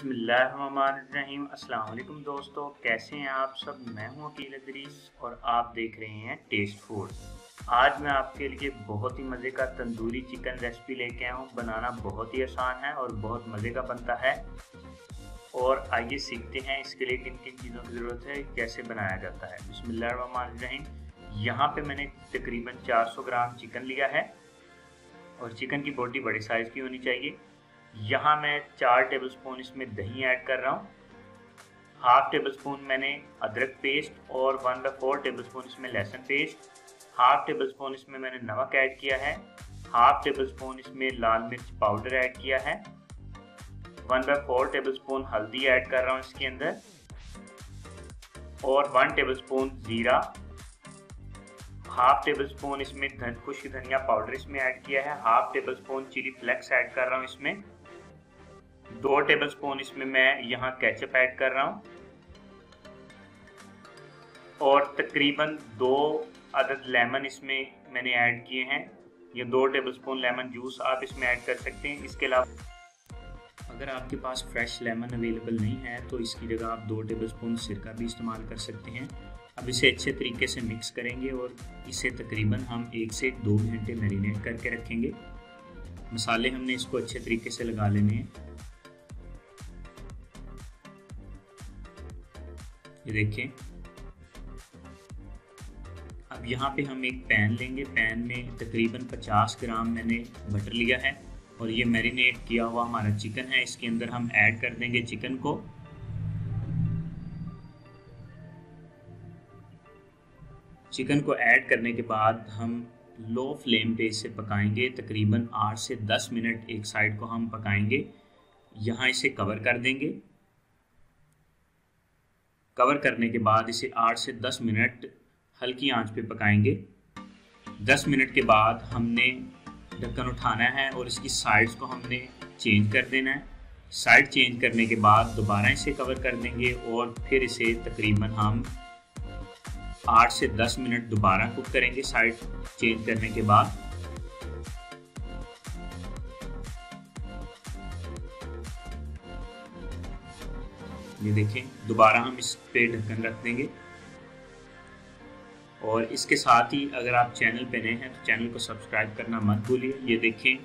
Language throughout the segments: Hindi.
बिस्मिल्लाहिर्रहमानिर्रहीम। अस्सलाम वालेकुम दोस्तों, कैसे हैं आप सब। मैं हूं अकील इदरीस और आप देख रहे हैं टेस्ट फूड। आज मैं आपके लिए बहुत ही मज़े का तंदूरी चिकन रेसिपी लेके आया हूं। बनाना बहुत ही आसान है और बहुत मज़े का बनता है। और आइए सीखते हैं इसके लिए किन किन चीज़ों की ज़रूरत है, कैसे बनाया जाता है। बिस्मिल्लाहिर्रहमानिर्रहीम। यहाँ पे मैंने तकरीबन 400 ग्राम चिकन लिया है और चिकन की बोटी बड़े साइज़ की होनी चाहिए। यहाँ मैं 4 टेबलस्पून इसमें दही ऐड कर रहा हूँ। हाफ टेबल स्पून मैंने अदरक पेस्ट और 1/4 टेबलस्पून इसमें लहसुन पेस्ट। हाफ टेबल स्पून इसमें मैंने नमक ऐड किया है। हाफ टेबल स्पून इसमें लाल मिर्च पाउडर ऐड किया है। 1/4 टेबल स्पून हल्दी ऐड कर रहा हूँ इसके अंदर और 1 टेबल स्पून जीरा। हाफ टेबल स्पून इसमें खुश्क धनिया पाउडर इसमें ऐड किया है। Half tablespoon chilli flakes add कर रहा हूँ इसमें। 2 टेबल स्पून इसमें मैं यहाँ केचप ऐड कर रहा हूँ और तकरीबन 2 अदद लेमन इसमें मैंने ऐड किए हैं। ये 2 टेबल स्पून लेमन जूस आप इसमें ऐड कर सकते हैं। इसके अलावा अगर आपके पास फ्रेश लेमन अवेलेबल नहीं है तो इसकी जगह आप 2 टेबल स्पून सिरका भी इस्तेमाल कर सकते हैं। अब इसे अच्छे तरीके से मिक्स करेंगे और इसे तकरीबन हम 1 से 2 घंटे मैरिनेट करके रखेंगे। मसाले हमने इसको अच्छे तरीके से लगा लेने हैं। ये देखें। अब यहाँ पे हम एक पैन लेंगे। पैन में तकरीबन 50 ग्राम मैंने बटर लिया है और ये मैरिनेट किया हुआ हमारा चिकन है। इसके अंदर हम ऐड कर देंगे चिकन को। चिकन को ऐड करने के बाद हम लो फ्लेम पे इसे पकाएंगे। तकरीबन 8 से 10 मिनट एक साइड को हम पकाएंगे। यहाँ इसे कवर कर देंगे। कवर करने के बाद इसे 8 से 10 मिनट हल्की आंच पे पकाएंगे। 10 मिनट के बाद हमने ढक्कन उठाना है और इसकी साइड्स को हमने चेंज कर देना है। साइड चेंज करने के बाद दोबारा इसे कवर कर देंगे और फिर इसे तकरीबन हम 8 से 10 मिनट दोबारा कुक करेंगे साइड चेंज करने के बाद। ये देखें, दोबारा हम इस पे ढक्कन रख देंगे। और इसके साथ ही अगर आप चैनल पे नए हैं तो चैनल को सब्सक्राइब करना मत भूलिए। ये देखें,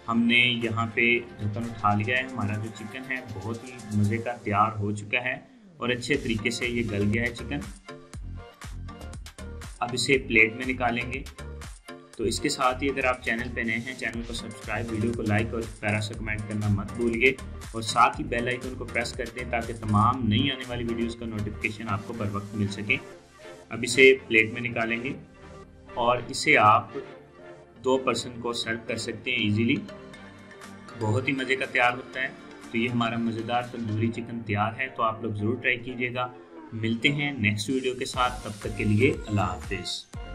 हमने यहाँ पे ढक्कन उठा लिया है। हमारा जो चिकन है बहुत ही मज़े का तैयार हो चुका है और अच्छे तरीके से ये गल गया है चिकन। अब इसे प्लेट में निकालेंगे। तो इसके साथ ही अगर आप चैनल पे नए हैं चैनल को सब्सक्राइब, वीडियो को लाइक और प्यारा सा कमेंट करना मत भूलिए और साथ ही बेल आइकन को प्रेस कर दें ताकि तमाम नई आने वाली वीडियोस का नोटिफिकेशन आपको बर वक्त मिल सके। अब इसे प्लेट में निकालेंगे और इसे आप 2 पर्सन को सर्व कर सकते हैं इजीली। बहुत ही मज़े का तैयार होता है। तो ये हमारा मज़ेदार तंदूरी चिकन तैयार है। तो आप लोग ज़रूर ट्राई कीजिएगा। मिलते हैं नेक्स्ट वीडियो के साथ, तब तक के लिए अल्लाह हाफिज़।